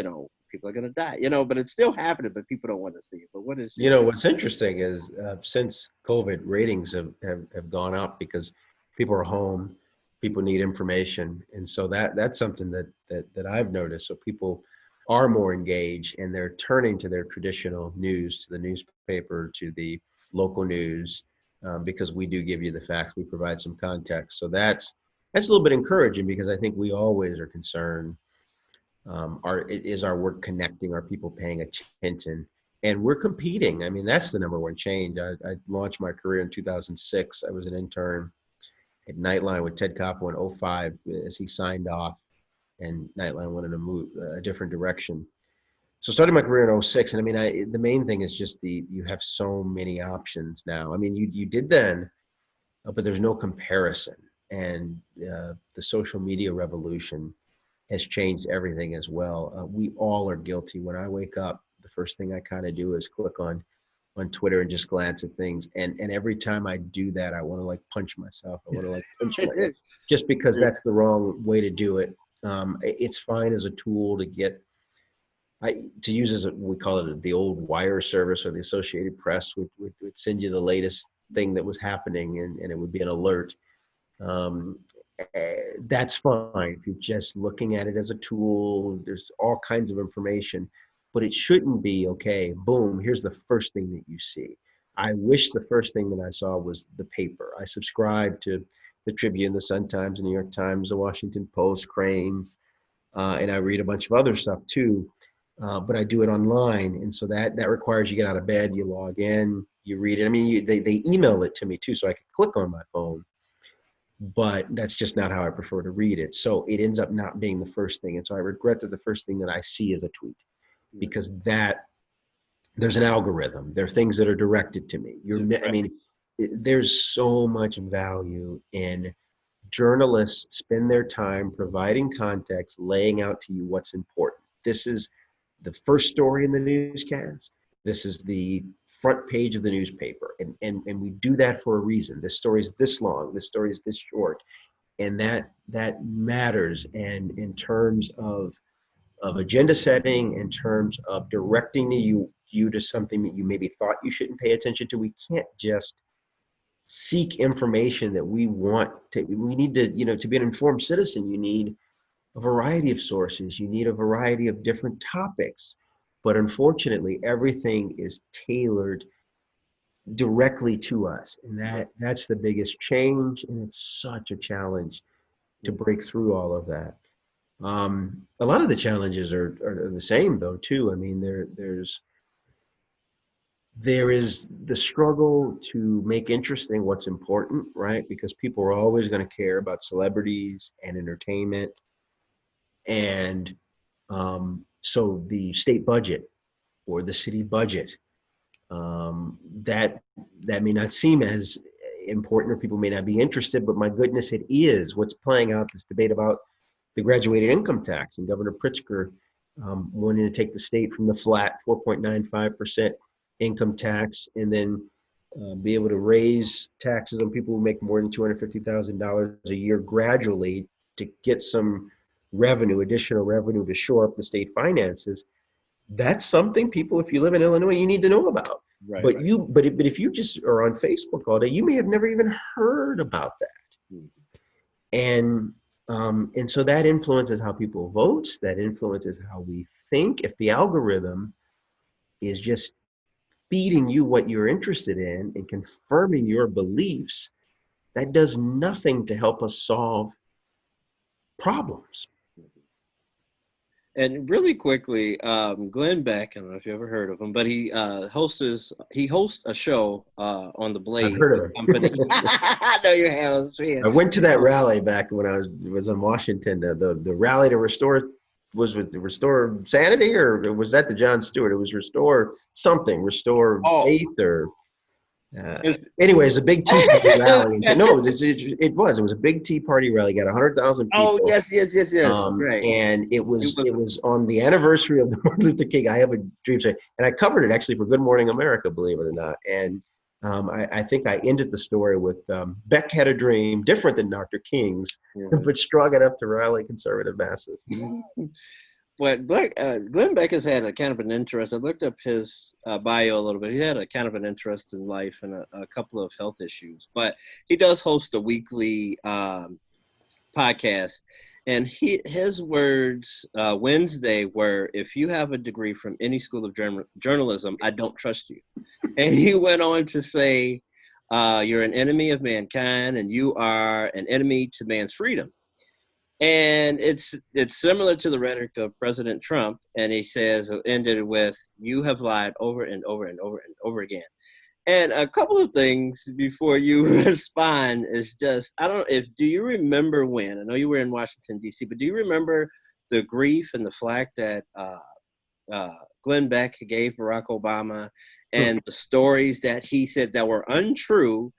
[SPEAKER 1] people are gonna die. But it's still happening, but people don't want to see it. But what is
[SPEAKER 2] You know, what's interesting is since COVID, ratings have gone up because people are home, people need information, and so that's something that I've noticed. So people are more engaged, and they're turning to their traditional news, to the newspaper, to the local news, because we do give you the facts, we provide some context. So that's a little bit encouraging because I think we always are concerned Is our work connecting? Are people paying attention? And we're competing. I mean, that's the number one change. I launched my career in 2006. I was an intern at Nightline with Ted Koppel in '05 as he signed off, and Nightline went in a different direction. So started my career in '06, and I mean, the main thing is just you have so many options now. I mean, you did then, but there's no comparison. And the social media revolution has changed everything as well. We all are guilty. When I wake up, the first thing I kind of do is click on Twitter and just glance at things. And every time I do that, I want to like punch myself. I want to like punch my just because that's the wrong way to do it. It's fine as a tool to get to use as we call it the old wire service, or the Associated Press would send you the latest thing that was happening, and it would be an alert. Um, that's fine if you're just looking at it as a tool. There's all kinds of information, but it shouldn't be, okay, boom, here's the first thing that you see. I wish the first thing that I saw was the paper. I subscribe to the Tribune, the Sun Times, the New York Times, the Washington Post, Cranes, and I read a bunch of other stuff too. But I do it online, and so that requires you get out of bed, you log in, you read it. I mean, they email it to me too, so I can click on my phone. But that's just not how I prefer to read it. So it ends up not being the first thing, and so I regret that the first thing that I see is a tweet, because there's an algorithm. There are things that are directed to me. I mean, there's so much value in journalists spend their time providing context, laying out to you what's important. This is the first story in the newscast. This is the front page of the newspaper. And we do that for a reason. This story is this long. This story is this short. And that matters. And in terms of agenda setting, in terms of directing you to something that you maybe thought you shouldn't pay attention to, we can't just seek information that we want to. We need to, to be an informed citizen, you need a variety of sources. You need a variety of different topics. But unfortunately, everything is tailored directly to us. And that's the biggest change. And it's such a challenge to break through all of that. A lot of the challenges are the same, though, too. I mean, there is the struggle to make interesting what's important, right? Because people are always going to care about celebrities and entertainment. And so the state budget or the city budget, that may not seem as important, or people may not be interested, but my goodness, it is. What's playing out, this debate about the graduated income tax, and Governor Pritzker wanting to take the state from the flat 4.95% income tax, and then be able to raise taxes on people who make more than $250,000 a year gradually to get some additional revenue to shore up the state finances. That's something people, if you live in Illinois, you need to know about. Right, but right. But if you just are on Facebook all day, you may have never even heard about that. And so that influences how people vote. That influences how we think. If the algorithm is just feeding you what you're interested in and confirming your beliefs, that does nothing to help us solve problems.
[SPEAKER 1] And really quickly, Glenn Beck, I don't know if you ever heard of him, but he hosts a show on the Blade.
[SPEAKER 2] I've heard of it.
[SPEAKER 1] Company. I know you have.
[SPEAKER 2] I went to that rally back when I was in Washington. The rally to restore sanity, or was that the Jon Stewart? It was restore faith, or anyways, a big Tea Party rally. No, it was a big Tea Party rally. Got 100,000 people.
[SPEAKER 1] Oh, yes. Right.
[SPEAKER 2] And it was on the anniversary of the Martin Luther King I Have a Dream, and I covered it actually for Good Morning America, believe it or not. And I think I ended the story with Beck had a dream different than Dr. King's, but strong enough to rally conservative masses.
[SPEAKER 1] But Glenn Beck has had a kind of an interest. I looked up his bio a little bit. He had a kind of an interest in life and a couple of health issues. But he does host a weekly podcast. And his words Wednesday were, "If you have a degree from any school of journalism, I don't trust you." And he went on to say, "You're an enemy of mankind, and you are an enemy to man's freedom." And it's similar to the rhetoric of President Trump, and he says ended with "You have lied over and over and over and over again." And a couple of things before you respond is just I don't if do you remember when I know you were in Washington D.C., but do you remember the grief and the flack that uh, Glenn Beck gave Barack Obama, and the stories that he said that were untrue,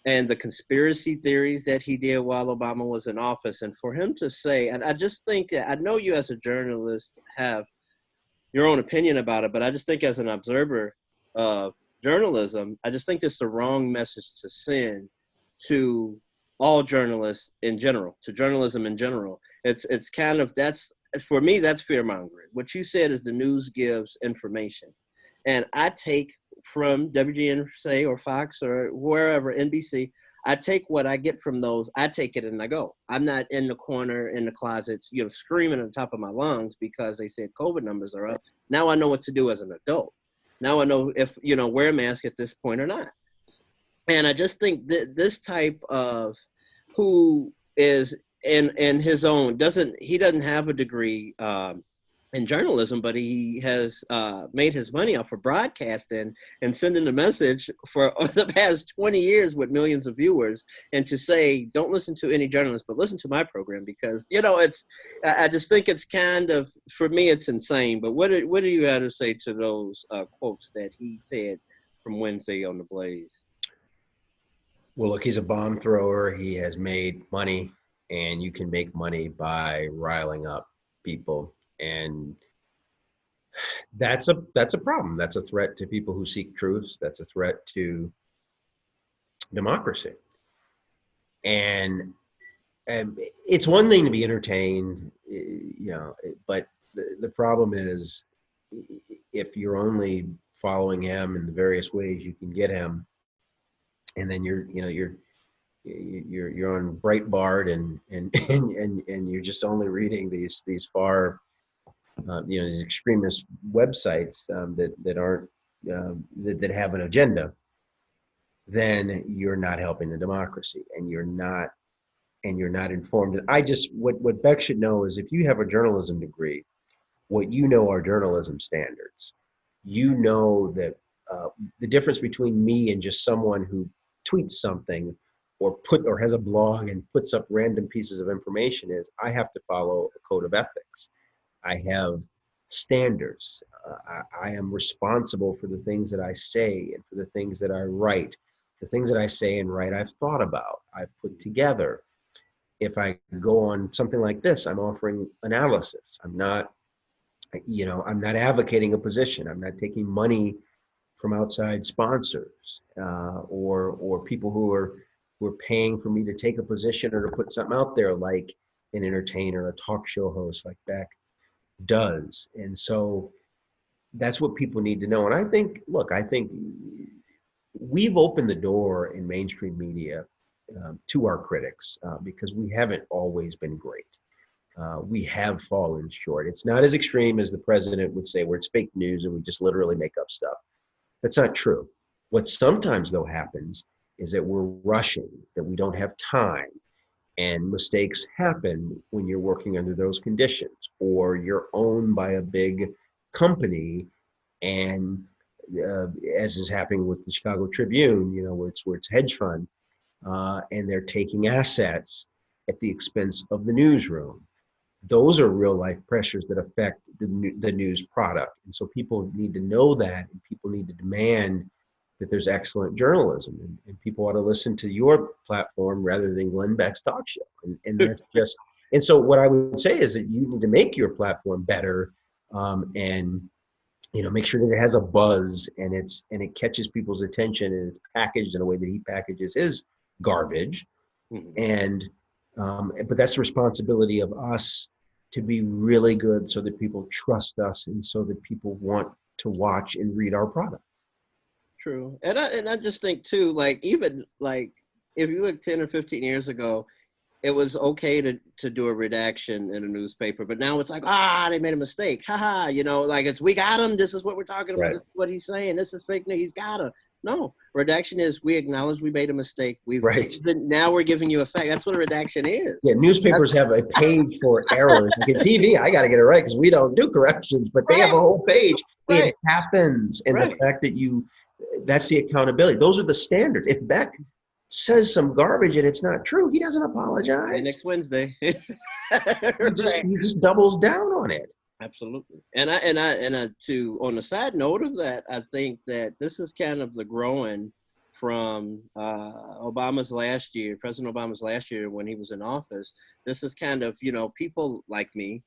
[SPEAKER 1] and the conspiracy theories that he did while Obama was in office. And for him to say, and I just think that I know you as a journalist have your own opinion about it, but I just think as an observer of journalism, I just think it's the wrong message to send to all journalists in general, to journalism in general. It's kind of that's for me that's fear mongering. What you said is the news gives information, and I take from WGN or Fox or wherever NBC. I take what I get from those. I take it and I go. I'm not in the corner in the closets, screaming at the top of my lungs because they said COVID numbers are up. Now I know what to do as an adult. Now I know if wear a mask at this point or not. And I just think that this type of who is in his own doesn't have a degree in journalism, but he has made his money off of broadcasting and sending a message for the past 20 years with millions of viewers. And to say, don't listen to any journalist, but listen to my program because I just think it's kind of, for me, it's insane. But what do you have to say to those quotes that he said from Wednesday on the Blaze?
[SPEAKER 2] Well, look, he's a bomb thrower. He has made money, and you can make money by riling up people, and that's a problem. That's a threat to people who seek truth. That's a threat to democracy. And it's one thing to be entertained, but the problem is if you're only following him in the various ways you can get him, and then you're on Breitbart and you're just only reading these far these extremist websites that aren't that have an agenda, then you're not helping the democracy, and you're not informed. And what Beck should know is if you have a journalism degree, what you know are journalism standards. You know that the difference between me and just someone who tweets something or has a blog and puts up random pieces of information is I have to follow a code of ethics. I have standards. I am responsible for the things that I say and for the things that I write. The things that I say and write, I've thought about, I've put together. If I go on something like this, I'm offering analysis. I'm not advocating a position. I'm not taking money from outside sponsors or people who are paying for me to take a position or to put something out there, like an entertainer, a talk show host like Beck does. And so that's what people need to know. And I think we've opened the door in mainstream media to our critics because we haven't always been great. We have fallen short. It's not as extreme as the president would say, where it's fake news and we just literally make up stuff. That's not true. What sometimes, though, happens is that we're rushing, that we don't have time, and mistakes happen when you're working under those conditions, or you're owned by a big company, and as is happening with the Chicago Tribune, where it's hedge fund, and they're taking assets at the expense of the newsroom. Those are real life pressures that affect the news product. And so people need to know that, and people need to demand that there's excellent journalism, and people ought to listen to your platform rather than Glenn Beck's talk show. And that's just, and so what I would say is that you need to make your platform better, and make sure that it has a buzz and it catches people's attention and it's packaged in a way that he packages his garbage. Mm-hmm. And but that's the responsibility of us to be really good so that people trust us and so that people want to watch and read our product.
[SPEAKER 1] True. And I just think too, even if you look 10 or 15 years ago, it was okay to do a redaction in a newspaper, but now it's like, they made a mistake. Haha, it's, we got him. This is what we're talking about. Right. This is what he's saying. This is fake news. He's got him. No. Redaction is we acknowledge we made a mistake.
[SPEAKER 2] Right.
[SPEAKER 1] Now we're giving you a fact. That's what a redaction is.
[SPEAKER 2] Yeah, newspapers have a page for errors. Like in TV, I got to get it right because we don't do corrections, but they have a whole page.
[SPEAKER 1] Right.
[SPEAKER 2] It happens. And the fact that that's the accountability. Those are the standards. If Beck says some garbage and it's not true, he doesn't apologize.
[SPEAKER 1] Next Wednesday.
[SPEAKER 2] He just doubles down on it.
[SPEAKER 1] Absolutely. And to on the side note of that, I think that this is kind of the growing from President Obama's last year when he was in office. This is kind of, people like me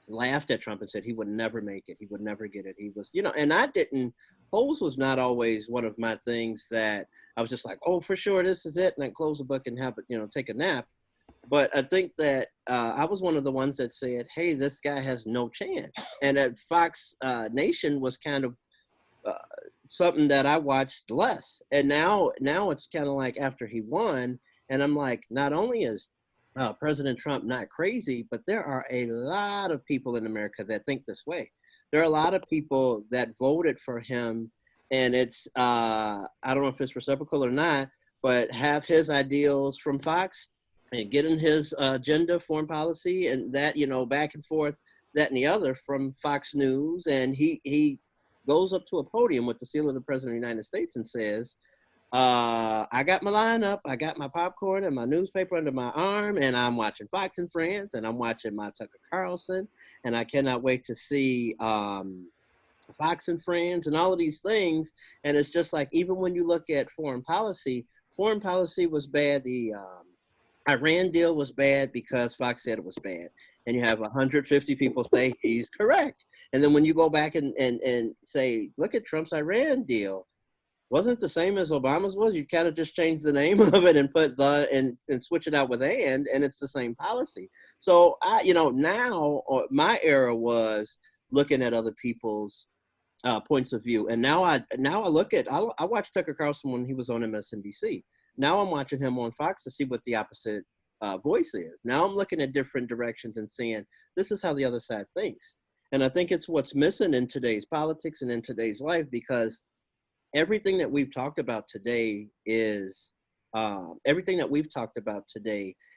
[SPEAKER 1] laughed at Trump and said he would never make it. He would never get it. He was, and polls was not always one of my things that I was just like, oh, for sure, this is it. And then close the book and have it, take a nap. But I think that I was one of the ones that said, hey, this guy has no chance. And at Fox Nation was kind of something that I watched less. And now it's kind of like after he won, and I'm like, not only is President Trump not crazy, but there are a lot of people in America that think this way. There are a lot of people that voted for him, and it's, I don't know if it's reciprocal or not, but have his ideals from Fox and getting his agenda, foreign policy, and that, back and forth, that and the other from Fox News. And he goes up to a podium with the seal of the President of the United States and says, I got my lineup, I got my popcorn and my newspaper under my arm, and I'm watching Fox and Friends, and I'm watching my Tucker Carlson, and I cannot wait to see Fox and Friends and all of these things. And it's just like, even when you look at foreign policy was bad. The Iran deal was bad because Fox said it was bad. And you have 150 people say he's correct. And then when you go back and say, look at Trump's Iran deal, wasn't it the same as Obama's was? You kind of just change the name of it and put and switch it out with and it's the same policy. So now my era was looking at other people's points of view. And now I watched Tucker Carlson when he was on MSNBC. Now I'm watching him on Fox to see what the opposite voice is. Now I'm looking at different directions and seeing this is how the other side thinks. And I think it's what's missing in today's politics and in today's life, because everything that we've talked about today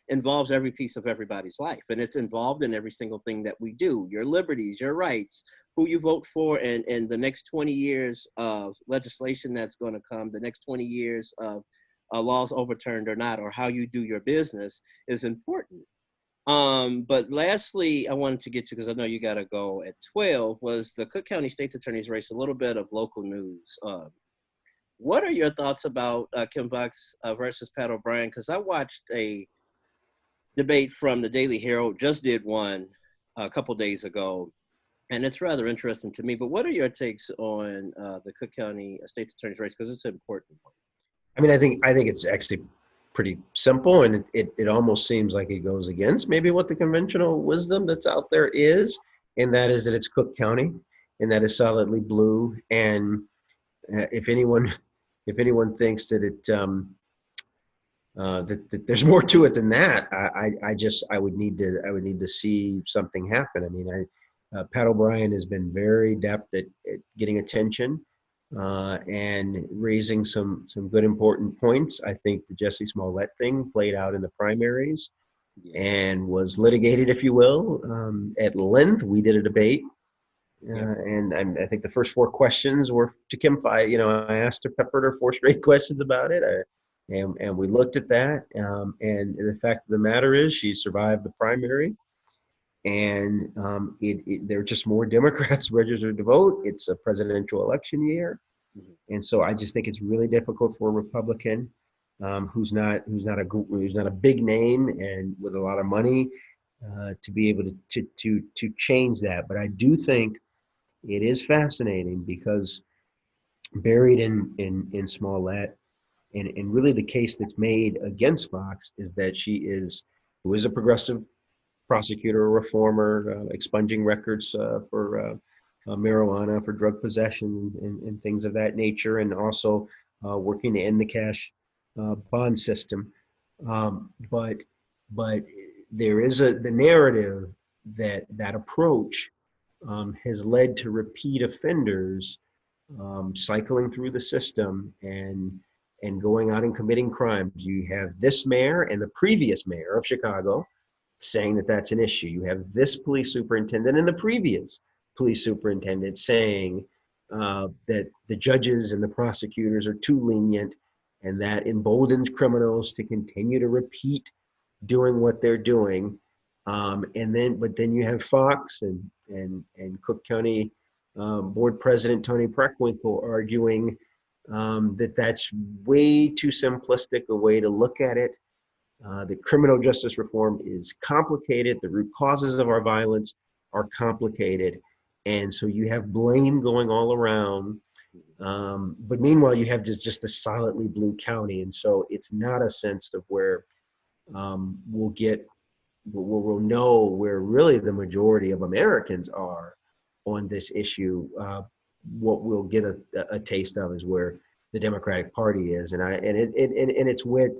[SPEAKER 1] involves every piece of everybody's life. And it's involved in every single thing that we do, your liberties, your rights, who you vote for, and the next 20 years of legislation that's going to come, the next 20 years of laws overturned or not, or how you do your business is important. But lastly, I wanted to get to, because I know you got to go at 12, was the Cook County State's Attorney's race, a little bit of local news. What are your thoughts about Kim Foxx versus Pat O'Brien? Because I watched a debate from the Daily Herald, just did one a couple days ago, and it's rather interesting to me. But what are your takes on the Cook County State's Attorney's race? Because it's an important one.
[SPEAKER 2] I mean, I think it's actually pretty simple, and it almost seems like it goes against maybe what the conventional wisdom that's out there is, and that is that it's Cook County, and that is solidly blue. And if anyone thinks that that there's more to it than that, I would need to see something happen. I mean, Pat O'Brien has been very adept at getting attention. And raising some good important points. I think the Jussie Smollett thing played out in the primaries and was litigated, if you will, at length. We did a debate, and I think the first 4 questions were to Kim. I asked her, peppered her 4 straight questions about it, and we looked at that. And the fact of the matter is, she survived the primary. And there are just more Democrats registered to vote. It's a presidential election year, and so I just think it's really difficult for a Republican who's not a big name and with a lot of money to be able to change that. But I do think it is fascinating, because buried in Smollett, and really the case that's made against Fox is that who is a progressive prosecutor, a reformer, expunging records for marijuana, for drug possession, and things of that nature, and also working to end the cash bond system. But there is the narrative that approach has led to repeat offenders cycling through the system and going out and committing crimes. You have this mayor and the previous mayor of Chicago saying that that's an issue. You have this police superintendent and the previous police superintendent saying that the judges and the prosecutors are too lenient, and that emboldens criminals to continue to repeat doing what they're doing. But then you have Fox and Cook County Board President Tony Preckwinkle arguing that that's way too simplistic a way to look at it. The criminal justice reform is complicated. The root causes of our violence are complicated. And so you have blame going all around. But meanwhile, you have just a silently blue county. And so it's not a sense of where we'll know where really the majority of Americans are on this issue. What we'll get a taste of is where the Democratic Party is. And it's with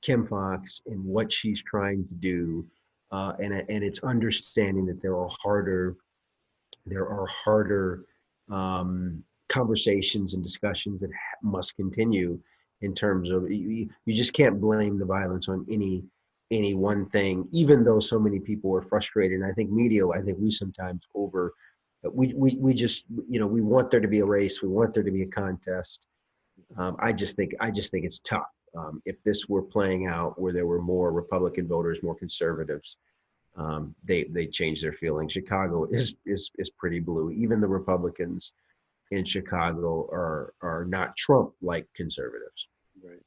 [SPEAKER 2] Kim Foxx and what she's trying to do. And it's understanding that there are harder conversations and discussions that must continue in terms of you just can't blame the violence on any one thing, even though so many people were frustrated. And I think we sometimes we just, we want there to be a race, we want there to be a contest. I just think it's tough. If this were playing out where there were more Republican voters, more conservatives, they change their feelings. Chicago is pretty blue. Even the Republicans in Chicago are not Trump-like conservatives.
[SPEAKER 1] Right.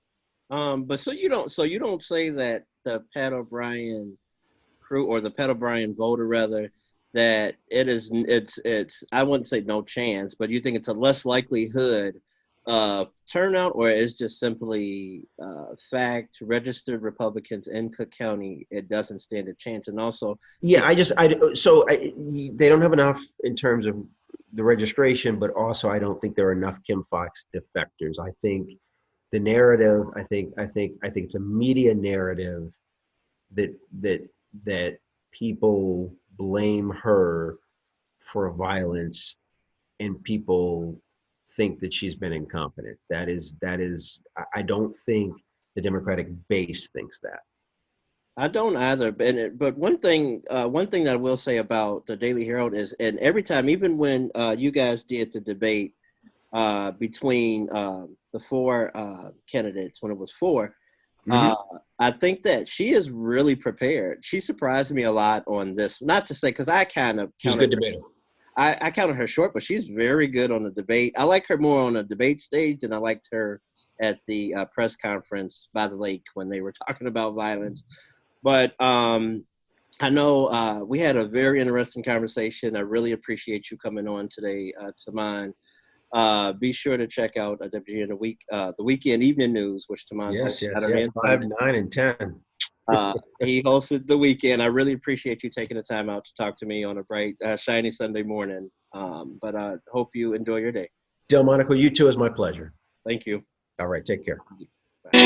[SPEAKER 1] But so you don't say that the Pat O'Brien crew, or the Pat O'Brien voter rather, that it's I wouldn't say no chance, but you think it's a less likelihood turnout, or it's just simply fact registered Republicans in Cook County, it doesn't stand a chance. And also,
[SPEAKER 2] yeah, they don't have enough in terms of the registration, but also I don't think there are enough Kim Foxx defectors. I think the narrative, I think it's a media narrative that people blame her for violence, and people think that she's been incompetent. That is I don't think the Democratic base thinks that.
[SPEAKER 1] I don't either. But one thing that I will say about the Daily Herald is, and every time, even when you guys did the debate between the four candidates, when it was four, I think that she is really prepared. She surprised me a lot on this. Not to say, because I kind of
[SPEAKER 2] she's a good debater.
[SPEAKER 1] I counted her short, but she's very good on the debate. I like her more on the debate stage than I liked her at the press conference by the lake when they were talking about violence. But I know we had a very interesting conversation. I really appreciate you coming on today, Tahman. Be sure to check out WGN the Weekend Evening News, which Tahman
[SPEAKER 2] yes, 5, 9, and 10.
[SPEAKER 1] He hosted the Weekend. I really appreciate you taking the time out to talk to me on a bright, shiny Sunday morning. But I hope you enjoy your day.
[SPEAKER 2] Delmonico, you too. Is my pleasure.
[SPEAKER 1] Thank you.
[SPEAKER 2] All right, take care.
[SPEAKER 1] Bye.